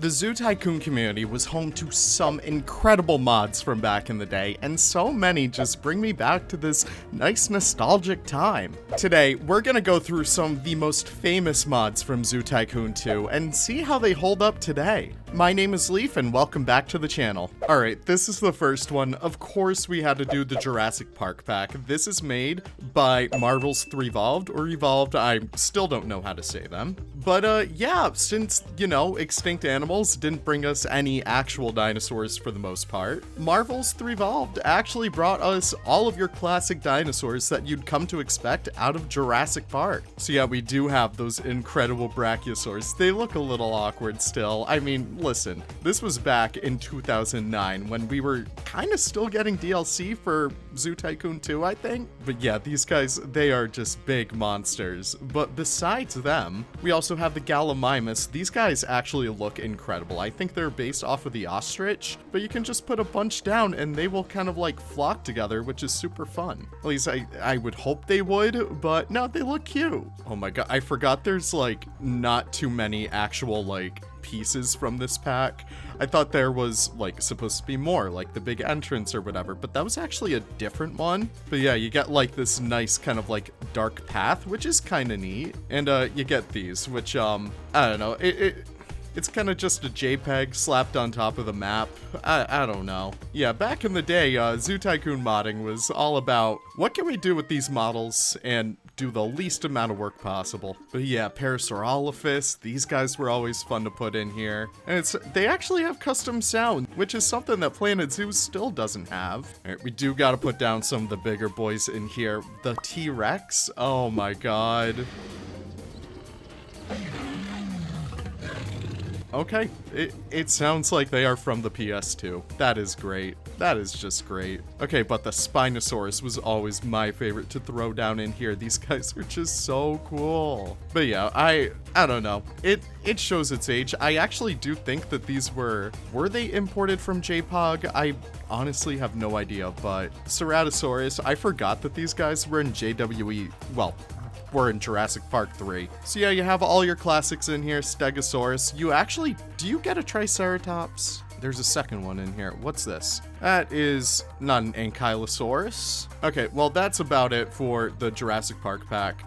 The Zoo Tycoon community was home to some incredible mods from back in the day, and so many just bring me back to this nice nostalgic time. Today, we're gonna go through some of the most famous mods from Zoo Tycoon 2 and see how they hold up today. My name is Leaf and welcome back to the channel. Alright, this is the first one. Of course we had to do the Jurassic Park pack. This is made by Marvel's Revolved, or Evolved, I still don't know how to say them. But yeah, since, you know, extinct animals didn't bring us any actual dinosaurs for the most part, Marvel's Revolved actually brought us all of your classic dinosaurs that you'd come to expect out of Jurassic Park. So yeah, we do have those incredible brachiosaurs. They look a little awkward still. I mean, listen, this was back in 2009 when we were kind of still getting DLC for Zoo Tycoon 2, I think. But yeah, these guys, they are just big monsters. But besides them, we also have the Gallimimus. These guys actually look incredible. I think they're based off of the ostrich, but you can just put a bunch down and they will kind of like flock together, which is super fun. At least I would hope they would, but no, they look cute. Oh my god, I forgot there's like not too many actual like pieces from this pack. I thought there was like supposed to be more, like the big entrance or whatever, but that was actually a different one. But yeah, you get like this nice kind of like dark path, which is kind of neat. And you get these, which I don't know, it's kind of just a JPEG slapped on top of the map. I don't know. Yeah, back in the day, Zoo Tycoon modding was all about what can we do with these models and do the least amount of work possible. But yeah, Parasaurolophus, these guys were always fun to put in here. And they actually have custom sound, which is something that Planet Zoo still doesn't have. All right, we do gotta put down some of the bigger boys in here. The T-Rex, oh my god. Okay, it sounds like they are from the PS2. That is great. That is just great. Okay, but the Spinosaurus was always my favorite to throw down in here. These guys are just so cool. But yeah, I don't know. It shows its age. I actually do think that these were they imported from JPOG? I honestly have no idea, but Ceratosaurus, I forgot that these guys were in JWE, well, we're in Jurassic Park 3. So yeah, you have all your classics in here. Stegosaurus. Do you get a Triceratops? There's a second one in here. What's this? That is not an Ankylosaurus. Okay, well that's about it for the Jurassic Park pack.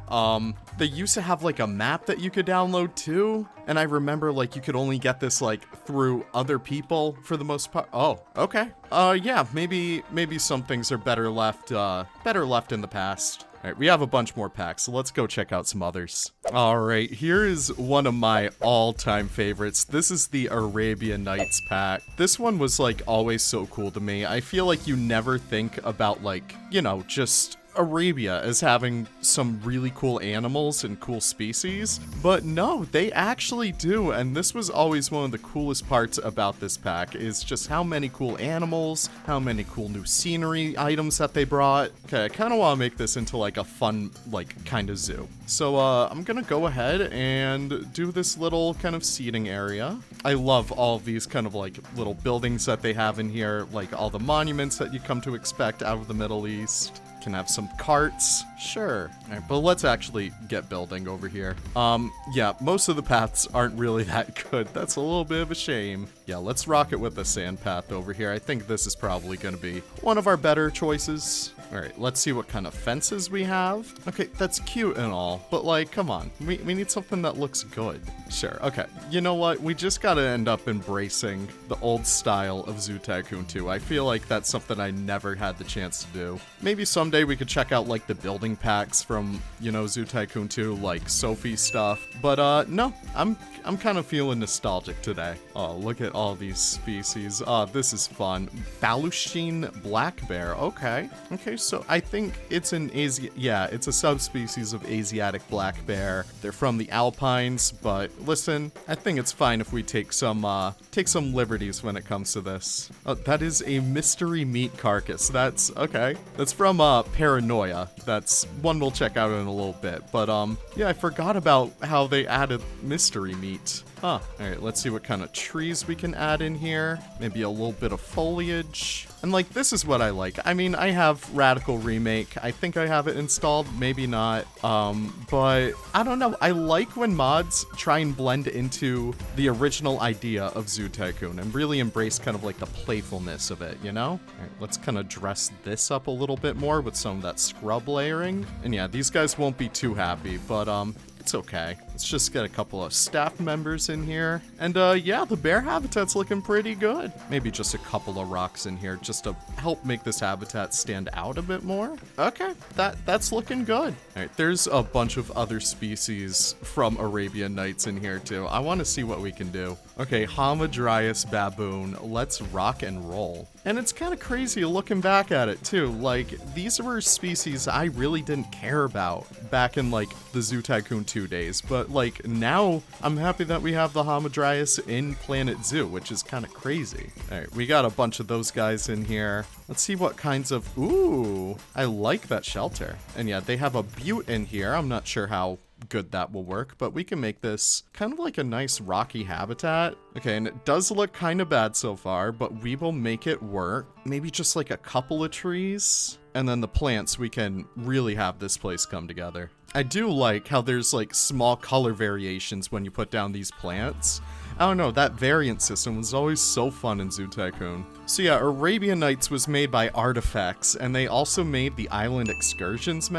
They used to have like a map that you could download too. And I remember like you could only get this like through other people for the most part. Oh, okay. Yeah, maybe some things are better left in the past. All right, we have a bunch more packs, so let's go check out some others. All right, here is one of my all-time favorites. This is the Arabian Nights pack. This one was like always so cool to me. I feel like you never think about like, you know, just Arabia as having some really cool animals and cool species, but no, they actually do, and this was always one of the coolest parts about this pack, is just how many cool animals, how many cool new scenery items that they brought. Okay, I kind of want to make this into like a fun, like, kind of zoo. So, I'm gonna go ahead and do this little kind of seating area. I love all of these kind of like little buildings that they have in here, like all the monuments that you come to expect out of the Middle East. Can have some carts, sure. All right, but let's actually get building over here. Yeah, most of the paths aren't really that good. That's a little bit of a shame. Yeah, let's rock it with the sand path over here. I think this is probably gonna be one of our better choices. All right, let's see what kind of fences we have. Okay, that's cute and all, but like, come on. We need something that looks good. Sure, okay. You know what? We just gotta end up embracing the old style of Zoo Tycoon 2. I feel like that's something I never had the chance to do. Maybe someday we could check out like the building packs from, you know, Zoo Tycoon 2, like Sophie stuff. But no, I'm kind of feeling nostalgic today. Oh, look at all these species. Oh, this is fun. Baluchine black bear. Okay, so I think it's it's a subspecies of Asiatic black bear. They're from the Alpines, but listen, I think it's fine if we take some liberties when it comes to this. Oh, that is a mystery meat carcass. That's okay. That's from Paranoia. That's one we'll check out in a little bit. But yeah, I forgot about how they added mystery meat. Huh. All right, let's see what kind of trees we can add in here. Maybe a little bit of foliage. And like, this is what I like. I mean, I have Radical Remake. I think I have it installed, maybe not. But I don't know. I like when mods try and blend into the original idea of Zoo Tycoon and really embrace kind of like the playfulness of it, you know? All right, let's kind of dress this up a little bit more with some of that scrub layering. And yeah, these guys won't be too happy, but it's okay. Let's just get a couple of staff members in here. And yeah, the bear habitat's looking pretty good. Maybe just a couple of rocks in here just to help make this habitat stand out a bit more. Okay, that's looking good. All right, there's a bunch of other species from Arabian Nights in here too. I want to see what we can do. Okay, Hamadryas baboon. Let's rock and roll. And it's kind of crazy looking back at it too. Like, these were species I really didn't care about back in like the Zoo Tycoon 2 days, but like now I'm happy that we have the Hamadryas in Planet Zoo, which is kind of crazy. All right, we got a bunch of those guys in here. Let's see what kinds of, ooh, I like that shelter. And yeah, they have a butte in here. I'm not sure how good that will work, but we can make this kind of like a nice rocky habitat. Okay, and it does look kind of bad so far, but we will make it work. Maybe just like a couple of trees, and then the plants, we can really have this place come together. I do like how there's like small color variations when you put down these plants. I don't know, that variant system was always so fun in Zoo Tycoon. So yeah, Arabian Nights was made by Artifacts, and they also made the Island Excursions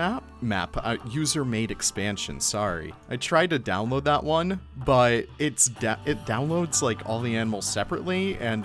user-made expansion, sorry. I tried to download that one, but it downloads like all the animals separately, and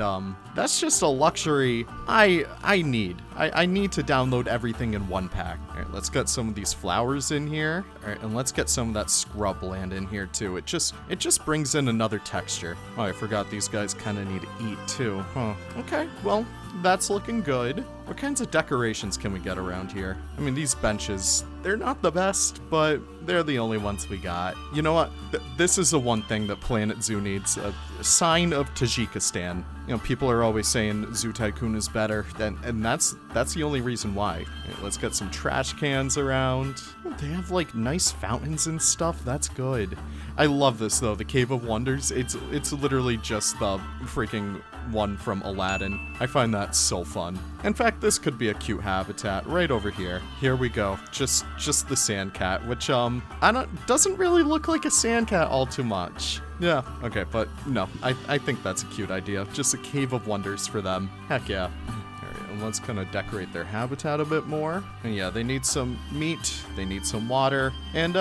that's just a luxury I need. I need to download everything in one pack. All right, let's get some of these flowers in here. All right, and let's get some of that scrub land in here too. It just brings in another texture. Oh, I forgot these guys kind of need to eat too. Huh. Okay, well, that's looking good. What kinds of decorations can we get around here? I mean, these benches, they're not the best, but they're the only ones we got. You know what? This is the one thing that Planet Zoo needs, a sign of Tajikistan. You know, people are always saying Zoo Tycoon is better, and that's the only reason why. Right, let's get some trash cans around. Oh, they have like nice fountains and stuff. That's good. I love this though, the Cave of Wonders. It's literally just the freaking one from Aladdin. I find that so fun. In fact, this could be a cute habitat right over here. Here we go. Just the sand cat, which doesn't really look like a sand cat all too much. Yeah, okay, but no, I think that's a cute idea. Just a Cave of Wonders for them. Heck yeah. And let's kind of decorate their habitat a bit more. And yeah, they need some meat, they need some water, and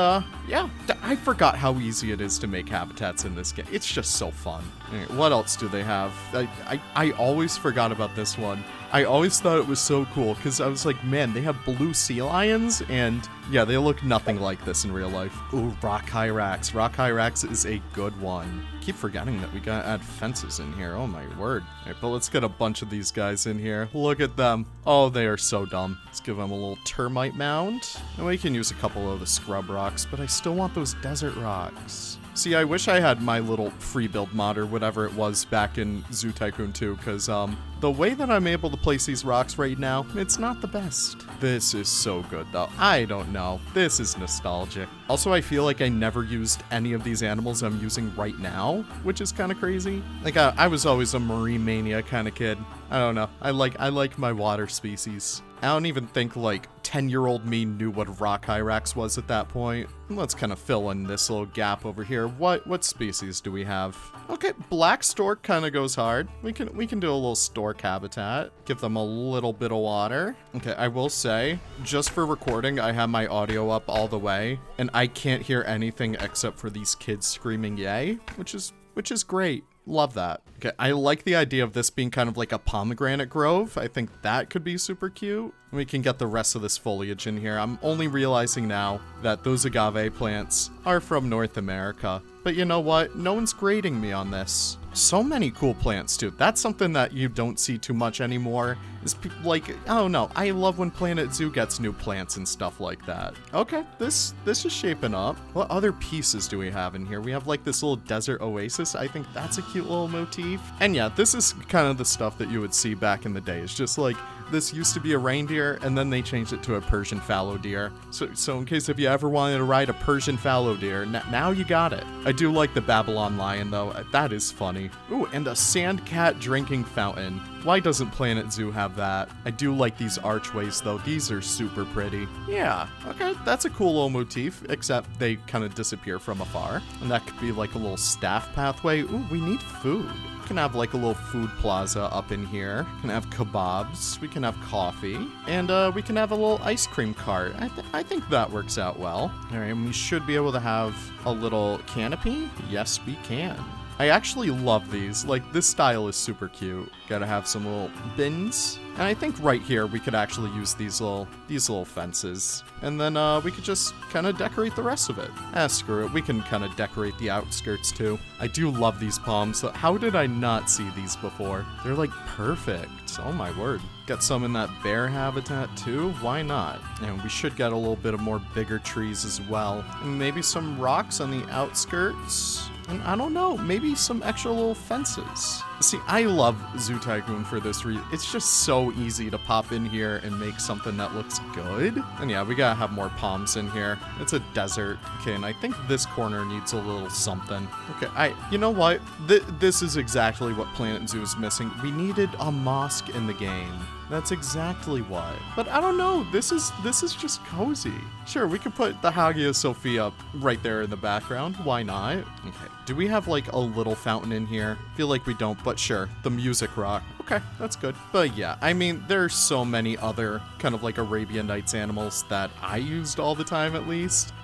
yeah, I forgot how easy it is to make habitats in this game. It's just so fun. Right, what else do they have? I always forgot about this one. I always thought it was so cool because I was like, man, they have blue sea lions, and yeah, they look nothing like this in real life. Ooh, rock hyrax. Rock hyrax is a good one. Keep forgetting that we gotta add fences in here. Oh my word. All right, but let's get a bunch of these guys in here. Look at them. Oh, they are so dumb. Let's give them a little termite mound. And we can use a couple of the scrub rocks, but I still want those desert rocks. See, I wish I had my little free build mod or whatever it was back in Zoo Tycoon 2, because the way that I'm able to place these rocks right now, it's not the best. This is so good though. I don't know. This is nostalgic. Also, I feel like I never used any of these animals I'm using right now, which is kind of crazy. Like, I was always a marine mania kind of kid. I don't know. I like my water species. I don't even think like 10-year-old me knew what rock hyrax was at that point. Let's kind of fill in this little gap over here. What species do we have? Okay, black stork kind of goes hard. We can do a little stork habitat. Give them a little bit of water. Okay, I will say, just for recording, I have my audio up all the way, and I can't hear anything except for these kids screaming yay, which is great. Love that. Okay, I like the idea of this being kind of like a pomegranate grove. I think that could be super cute. We can get the rest of this foliage in here. I'm only realizing now that those agave plants are from North America. But you know what? No one's grading me on this. So many cool plants too. That's something that you don't see too much anymore. Is like, I don't know. I love when Planet Zoo gets new plants and stuff like that. Okay, this is shaping up. What other pieces do we have in here? We have like this little desert oasis. I think that's a cute little motif. And yeah, this is kind of the stuff that you would see back in the day. It's just like this used to be a reindeer, and then they changed it to a Persian fallow deer. So in case if you ever wanted to ride a Persian fallow deer, now you got it. I do like the Babylon lion, though. That is funny. Ooh, and a sand cat drinking fountain. Why doesn't Planet Zoo have that? I do like these archways, though. These are super pretty. Yeah, okay, that's a cool little motif, except they kind of disappear from afar. And that could be like a little staff pathway. Ooh, we need food. We can have like a little food plaza up in here. We can have kebabs. We can have coffee. And we can have a little ice cream cart. I think that works out well. All right, and we should be able to have a little canopy. Yes, we can. I actually love these. Like, this style is super cute. Gotta have some little bins. And I think right here we could actually use these little fences. And then we could just kind of decorate the rest of it. Screw it. We can kind of decorate the outskirts too. I do love these palms. How did I not see these before? They're like perfect. Oh my word. Got some in that bear habitat too. Why not? And we should get a little bit of more bigger trees as well. And maybe some rocks on the outskirts. And I don't know, maybe some extra little fences. See, I love Zoo Tycoon for this reason. It's just so easy to pop in here and make something that looks good. And yeah, we gotta have more palms in here. It's a desert. Okay, and I think this corner needs a little something. Okay, you know what? This is exactly what Planet Zoo is missing. We needed a mosque in the game. That's exactly what. But I don't know, this is just cozy. Sure, we could put the Hagia Sophia right there in the background. Why not? Okay, do we have like a little fountain in here? Feel like we don't, but sure, the music rock. Okay, that's good. But yeah, I mean, there's so many other kind of like Arabian Nights animals that I used all the time at least.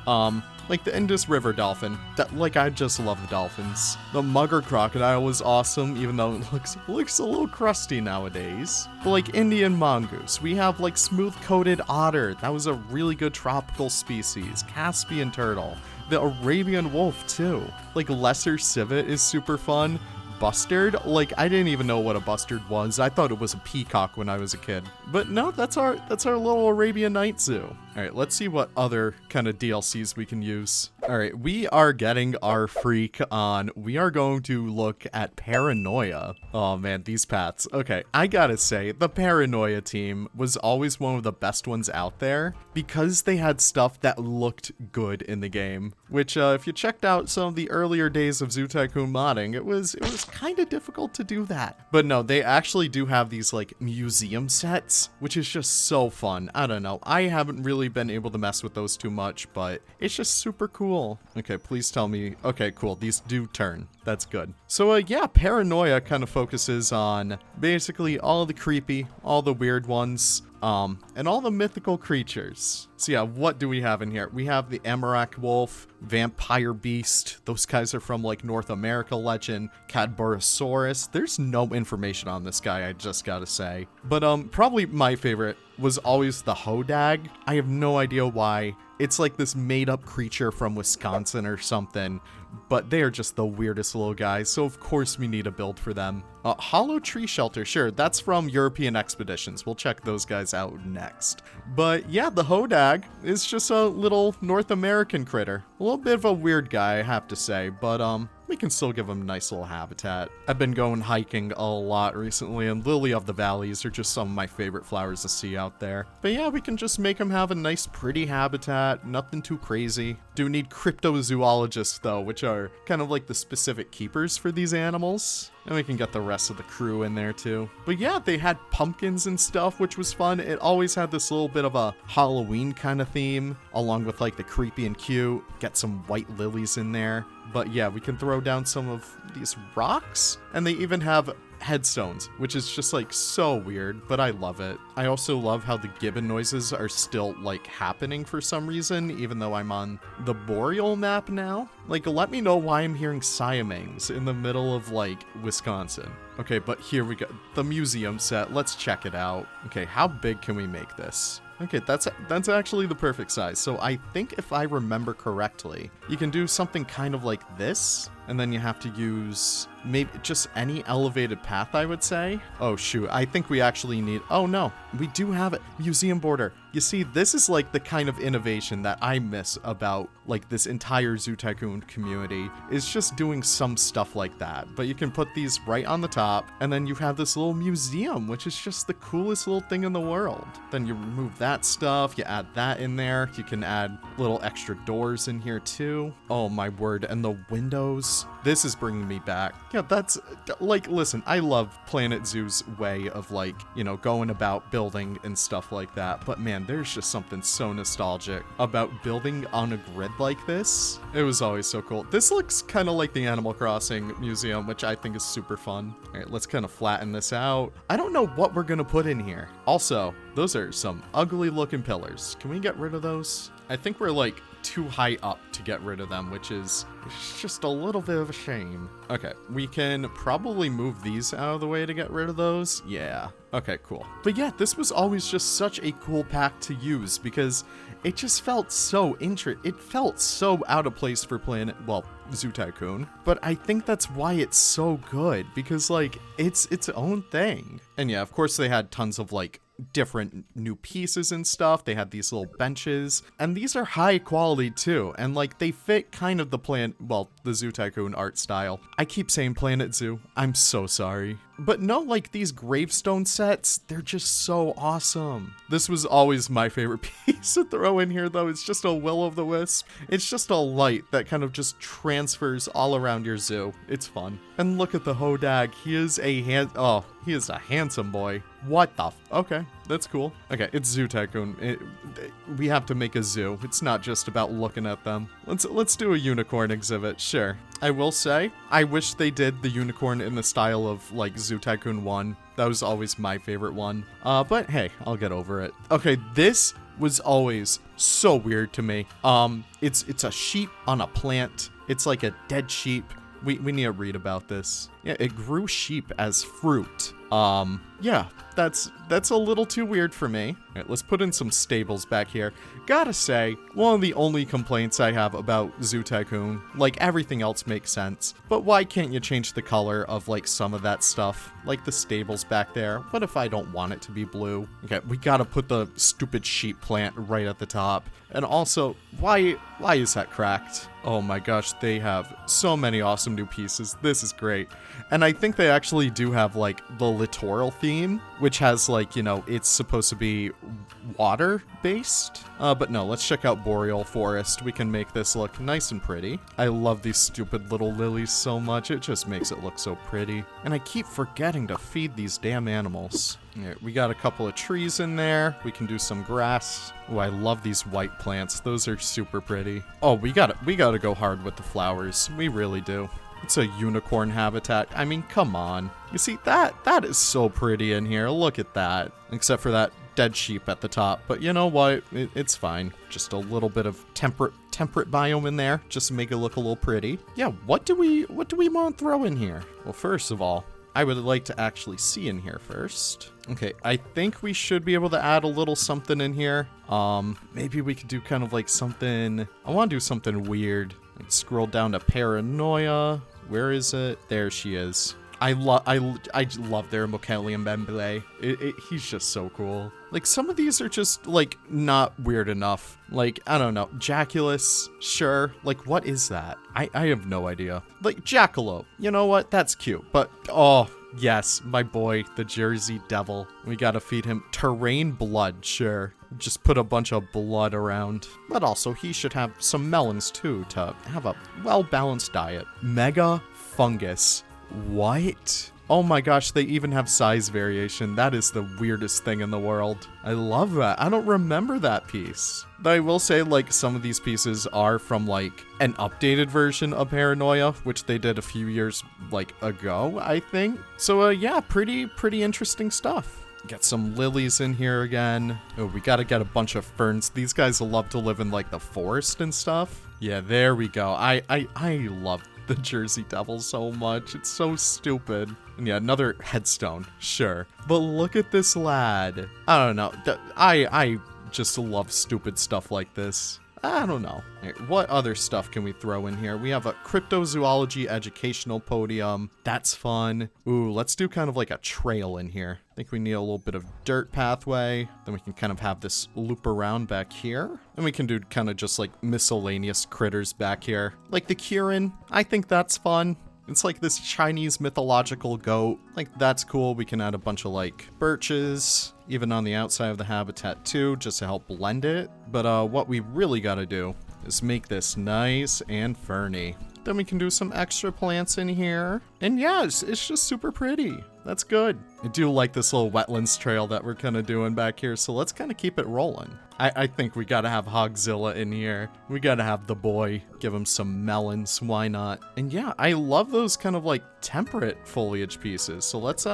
Like the Indus River dolphin. I just love the dolphins. The mugger crocodile was awesome, even though it looks a little crusty nowadays. But like Indian mongoose, we have like smooth-coated otter. That was a really good tropical species. Caspian turtle. The Arabian wolf too. Like lesser civet is super fun. Bustard? Like, I didn't even know what a bustard was. I thought it was a peacock when I was a kid. But no, that's our little Arabian Night Zoo. All right, let's see what other kind of DLCs we can use. All right, we are getting our freak on. We are going to look at Paranoia. Oh man, these pats. Okay, I gotta say, the Paranoia team was always one of the best ones out there because they had stuff that looked good in the game. Which, if you checked out some of the earlier days of Zoo Tycoon modding, it was kind of difficult to do that. But no, they actually do have these like museum sets, which is just so fun. I don't know. I haven't really been able to mess with those too much, but it's just super cool. Okay, please tell me. Okay, cool. These do turn. That's good. So yeah, Paranoia kind of focuses on basically all the creepy, all the weird ones, and all the mythical creatures. So yeah, what do we have in here? We have the Amarak wolf, vampire beast. Those guys are from like North America legend. Cadborosaurus. There's no information on this guy, I just gotta say. But probably my favorite was always the Hodag. I have no idea why. It's like this made-up creature from Wisconsin or something, but they are just the weirdest little guys, so of course we need a build for them. Hollow Tree Shelter, sure, that's from European Expeditions. We'll check those guys out next. But yeah, the Hodag is just a little North American critter. A little bit of a weird guy, I have to say, but we can still give him a nice little habitat. I've been going hiking a lot recently, and Lily of the Valleys are just some of my favorite flowers to see out there. But yeah, we can just make him have a nice pretty habitat, nothing too crazy. Do need cryptozoologists though, which are kind of like the specific keepers for these animals. And we can get the rest of the crew in there too. But yeah, they had pumpkins and stuff, which was fun. It always had this little bit of a Halloween kind of theme, along with like the creepy and cute. Get some white lilies in there. But yeah, we can throw down some of these rocks. And they even have headstones, which is just like so weird, but I love it. I also love how the gibbon noises are still like happening for some reason, even though I'm on the Boreal map now. Like, let me know why I'm hearing Siamangs in the middle of like Wisconsin. Okay, but here we go. The museum set. Let's check it out. Okay, how big can we make this? Okay, that's actually the perfect size. So I think if I remember correctly, you can do something kind of like this, and then you have to use maybe just any elevated path, I would say. Oh shoot, I think we actually need, oh no, we do have it. Museum border. You see, this is like the kind of innovation that I miss about like this entire Zoo Tycoon community, is just doing some stuff like that. But you can put these right on the top, and then you have this little museum, which is just the coolest little thing in the world. Then you remove that stuff, you add that in there. You can add little extra doors in here too. Oh my word, and the windows. This is bringing me back. Yeah, that's like, listen, I love Planet Zoo's way of like, you know, going about building and stuff like that. But man, there's just something so nostalgic about building on a grid like this. It was always so cool. This looks kind of like the Animal Crossing museum, which I think is super fun. All right, let's kind of flatten this out. I don't know what we're gonna put in here. Also, those are some ugly looking pillars. Can we get rid of those? I think we're like too high up to get rid of them, which is just a little bit of a shame. Okay, we can probably move these out of the way to get rid of those. Yeah. Okay, cool. But yeah, this was always just such a cool pack to use because it just felt so it felt so out of place for Zoo Tycoon. But I think that's why it's so good, because like it's its own thing. And yeah, of course they had tons of like different new pieces and stuff. They had these little benches, and these are high quality too, and like they fit kind of the Zoo Tycoon art style. I keep saying Planet Zoo, I'm so sorry. But no, like these gravestone sets, they're just so awesome. This was always my favorite piece to throw in here though. It's just a will-o'-the-wisp. It's just a light that kind of just transfers all around your zoo. It's fun. And look at the Hodag. He is a handsome boy. What the okay, that's cool. Okay, it's Zoo Tycoon. We have to make a zoo. It's not just about looking at them. Let's do a unicorn exhibit, sure. I will say, I wish they did the unicorn in the style of like Zoo Tycoon 1. That was always my favorite one. But hey, I'll get over it. Okay, this was always so weird to me. It's a sheep on a plant. It's like a dead sheep. We need to read about this. Yeah, it grew sheep as fruit. Yeah, that's a little too weird for me. All right, let's put in some stables back here. Gotta say, one of the only complaints I have about Zoo Tycoon, like everything else makes sense, but why can't you change the color of like some of that stuff? Like the stables back there. What if I don't want it to be blue? Okay, we gotta put the stupid sheep plant right at the top. And also, why is that cracked? Oh my gosh, they have so many awesome new pieces. This is great. And I think they actually do have like the littoral theme, which has like, you know, it's supposed to be water based. But no, let's check out Boreal Forest. We can make this look nice and pretty. I love these stupid little lilies so much. It just makes it look so pretty. And I keep forgetting to feed these damn animals. All right, we got a couple of trees in there. We can do some grass. Oh, I love these white plants. Those are super pretty. Oh, we gotta go hard with the flowers. We really do. It's a unicorn habitat. I mean, come on. You see, that is so pretty in here. Look at that. Except for that dead sheep at the top. But you know what? It's fine. Just a little bit of temperate biome in there, just to make it look a little pretty. Yeah, what do we want to throw in here? Well, first of all, I would like to actually see in here first. Okay, I think we should be able to add a little something in here. Maybe we could do kind of like something. I want to do something weird. Like scroll down to Paranoia. Where is it? There she is. I love their Mokelium Bemble. He's just so cool. Like, some of these are just, like, not weird enough. Like, I don't know. Jaculus, sure. Like, what is that? I have no idea. Like, Jackalope. You know what? That's cute. But, oh, yes, my boy, the Jersey Devil. We gotta feed him terrain blood, sure. Just put a bunch of blood around. But also, he should have some melons, too, to have a well-balanced diet. Mega Fungus. What? Oh my gosh, they even have size variation. That is the weirdest thing in the world. I love that. I don't remember that piece. Though I will say, like, some of these pieces are from, like, an updated version of Paranoia, which they did a few years, like, ago, I think. So, yeah, pretty interesting stuff. Get some lilies in here again. Oh, we gotta get a bunch of ferns. These guys will love to live in, like, the forest and stuff. Yeah, there we go. I love the Jersey Devil so much. It's so stupid. And yeah, another headstone, sure. But look at this lad. I don't know. I just love stupid stuff like this. I don't know. Alright, what other stuff can we throw in here? We have a cryptozoology educational podium. That's fun. Ooh, let's do kind of like a trail in here. I think we need a little bit of dirt pathway. Then we can kind of have this loop around back here. And we can do kind of just like miscellaneous critters back here. Like the Kirin. I think that's fun. It's like this Chinese mythological goat. Like, that's cool. We can add a bunch of, like, birches, even on the outside of the habitat, too, just to help blend it. But what we really gotta do is make this nice and ferny. Then we can do some extra plants in here. And yeah, it's just super pretty. That's good. I do like this little wetlands trail that we're kind of doing back here, so let's kind of keep it rolling. I think we gotta have Hogzilla in here. We gotta have the boy. Give him some melons, why not? And yeah, I love those kind of like temperate foliage pieces, so let's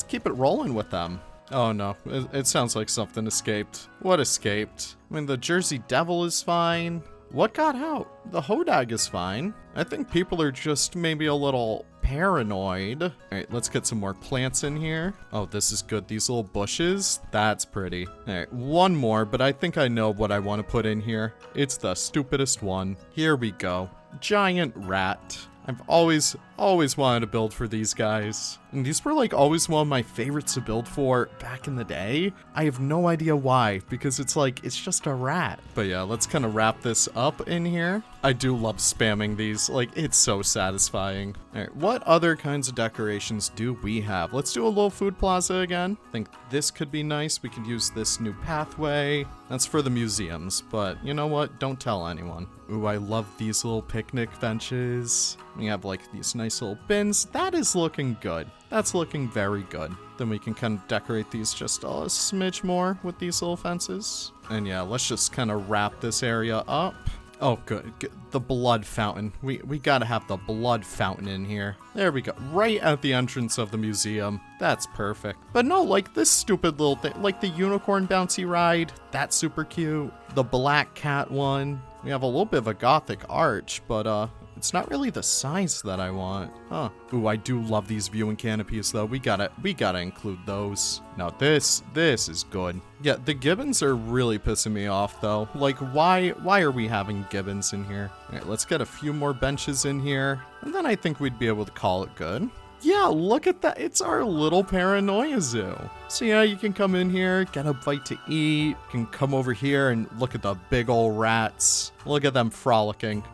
keep it rolling with them. Oh no, it sounds like something escaped. What escaped? I mean, the Jersey Devil is fine. What got out? The Hodag is fine. I think people are just maybe a little paranoid. All right, let's get some more plants in here. Oh, this is good. These little bushes, that's pretty. All right, one more, but I think I know what I want to put in here. It's the stupidest one. Here we go. Giant rat. I've always wanted to build for these guys. And these were like always one of my favorites to build for back in the day. I have no idea why, because it's like, it's just a rat. But yeah, let's kind of wrap this up in here. I do love spamming these, like it's so satisfying. All right, what other kinds of decorations do we have? Let's do a little food plaza again. I think this could be nice. We could use this new pathway. That's for the museums, but you know what? Don't tell anyone. Ooh, I love these little picnic benches. We have like these nice little bins. That is looking good. That's looking very good. Then we can kind of decorate these just a smidge more with these little fences. And yeah, let's just kind of wrap this area up. Oh, good. The blood fountain. We gotta have the blood fountain in here. There we go. Right at the entrance of the museum. That's perfect. But no, like this stupid little thing, like the unicorn bouncy ride. That's super cute. The black cat one. We have a little bit of a gothic arch, but it's not really the size that I want. Huh. Ooh, I do love these viewing canopies though. We gotta include those. Now this is good. Yeah, the gibbons are really pissing me off though. Like why are we having gibbons in here? All right, let's get a few more benches in here. And then I think we'd be able to call it good. Yeah, look at that. It's our little paranoia zoo. So yeah, you can come in here, get a bite to eat. You can come over here and look at the big old rats. Look at them frolicking.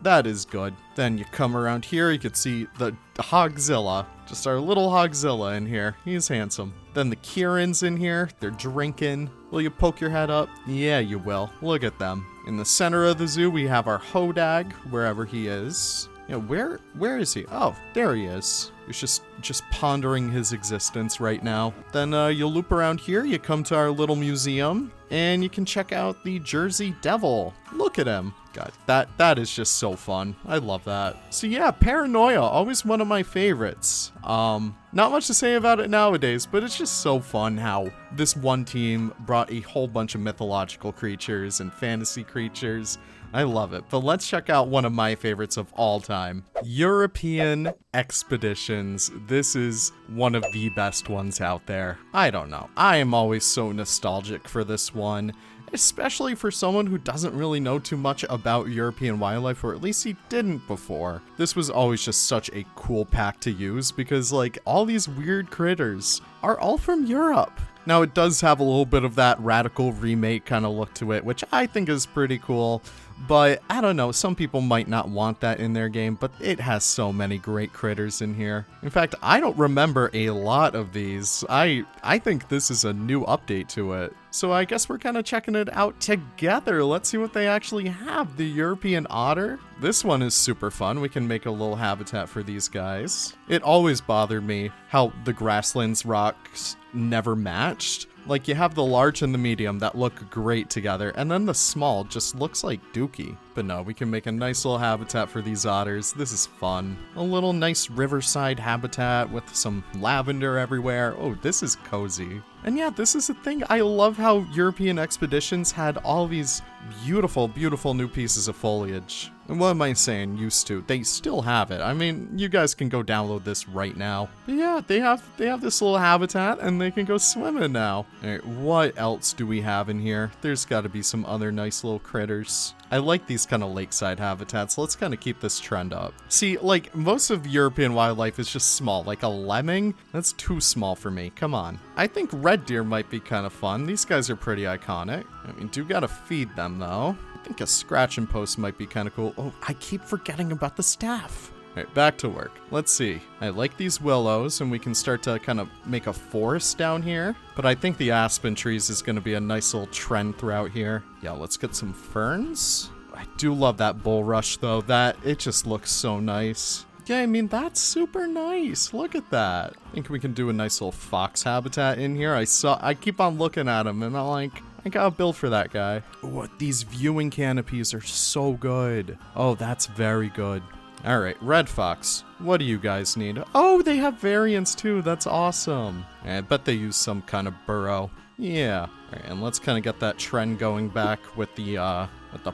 That is good. Then you come around here, you can see the Hogzilla. Just our little Hogzilla in here. He's handsome. Then the Kirin's in here. They're drinking. Will you poke your head up? Yeah, you will. Look at them. In the center of the zoo, we have our Hodag, wherever he is. Yeah, where is he? Oh, there he is. He's just pondering his existence right now. Then you'll loop around here, you come to our little museum, and you can check out the Jersey Devil. Look at him. God, that is just so fun. I love that. So yeah, Paranoia, always one of my favorites. Not much to say about it nowadays, but it's just so fun how this one team brought a whole bunch of mythological creatures and fantasy creatures. I love it. But let's check out one of my favorites of all time. European Expeditions. This is one of the best ones out there. I don't know. I am always so nostalgic for this one, especially for someone who doesn't really know too much about European wildlife, or at least he didn't before. This was always just such a cool pack to use because like all these weird critters are all from Europe. Now it does have a little bit of that radical remake kind of look to it, which I think is pretty cool. But I don't know, some people might not want that in their game, but it has so many great critters in here. In fact, I don't remember a lot of these. I think this is a new update to it. So I guess we're kind of checking it out together. Let's see what they actually have. The European otter. This one is super fun. We can make a little habitat for these guys. It always bothered me how the grasslands rocks never matched. Like, you have the large and the medium that look great together, and then the small just looks like dookie. But no, we can make a nice little habitat for these otters. This is fun. A little nice riverside habitat with some lavender everywhere. Oh, this is cozy. And yeah, this is the thing. I love how European Expeditions had all these beautiful, beautiful new pieces of foliage. And what am I saying used to? They still have it. I mean, you guys can go download this right now. But yeah, they have this little habitat and they can go swimming now. All right, what else do we have in here? There's got to be some other nice little critters. I like these kind of lakeside habitats. Let's kind of keep this trend up. See, like, most of European wildlife is just small. Like a lemming, that's too small for me. Come on. I think red deer might be kind of fun. These guys are pretty iconic. I mean, do gotta feed them, though. I think a scratching post might be kind of cool. Oh, I keep forgetting about the staff. All right, back to work. Let's see. I like these willows, and we can start to kind of make a forest down here. But I think the aspen trees is going to be a nice little trend throughout here. Yeah, let's get some ferns. I do love that bulrush, though. It just looks so nice. Yeah, I mean, that's super nice. Look at that. I think we can do a nice little fox habitat in here. I keep on looking at him, and I'm like, I gotta build for that guy. Oh, these viewing canopies are so good. Oh, that's very good. All right, red fox, what do you guys need? Oh, they have variants too. That's awesome. I bet they use some kind of burrow. Yeah. All right, and let's kind of get that trend going back with the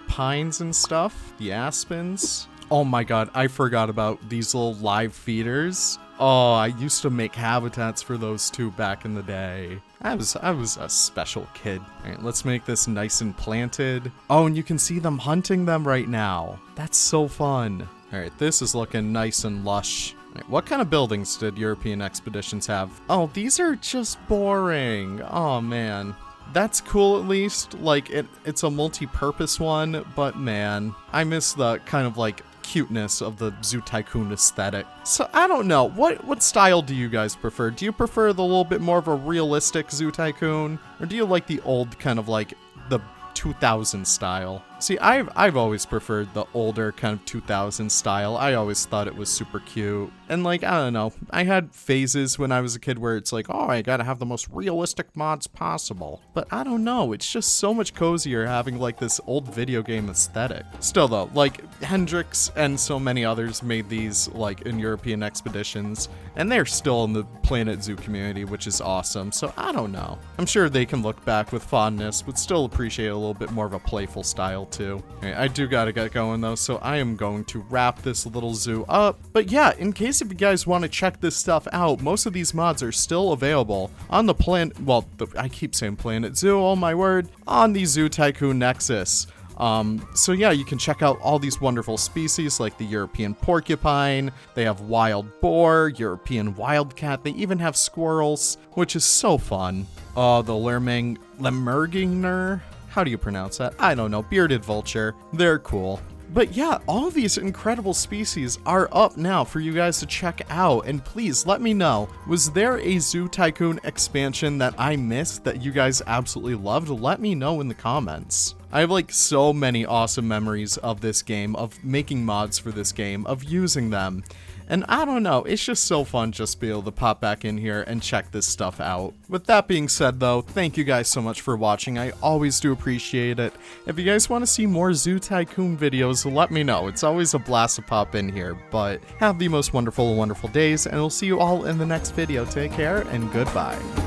pines and stuff, the aspens. Oh my god, I forgot about these little live feeders. Oh, I used to make habitats for those too back in the day. I was a special kid. All right, let's make this nice and planted. Oh, and you can see them hunting them right now. That's so fun. All right, this is looking nice and lush. All right, what kind of buildings did European expeditions have? Oh, these are just boring. Oh, man. That's cool at least. Like, it's a multi-purpose one, but man, I miss the kind of like cuteness of the Zoo Tycoon aesthetic. So I don't know, what style do you guys prefer? Do you prefer the little bit more of a realistic Zoo Tycoon? Or do you like the old kind of like the 2000 style? See, I've always preferred the older kind of 2000 style. I always thought it was super cute. And like, I don't know, I had phases when I was a kid where it's like, oh, I gotta have the most realistic mods possible. But I don't know, it's just so much cozier having like this old video game aesthetic. Still though, like Hendrix and so many others made these like in European expeditions, and they're still in the Planet Zoo community, which is awesome. So I don't know. I'm sure they can look back with fondness, but still appreciate a little bit more of a playful style too. Okay, I do gotta get going though, so I am going to wrap this little zoo up. But yeah, in case if you guys want to check this stuff out, most of these mods are still available on the I keep saying Planet Zoo, oh my word, on the Zoo Tycoon Nexus. So yeah, you can check out all these wonderful species like the European porcupine, they have wild boar, European wildcat, they even have squirrels, which is so fun. Oh, the Lemurginer, how do you pronounce that? I don't know, bearded vulture, they're cool. But yeah, all of these incredible species are up now for you guys to check out, and please let me know, was there a Zoo Tycoon expansion that I missed that you guys absolutely loved? Let me know in the comments. I have like so many awesome memories of this game, of making mods for this game, of using them. And I don't know, it's just so fun just to be able to pop back in here and check this stuff out. With that being said though, thank you guys so much for watching, I always do appreciate it. If you guys want to see more Zoo Tycoon videos, let me know, it's always a blast to pop in here. But have the most wonderful days, and we'll see you all in the next video. Take care, and goodbye.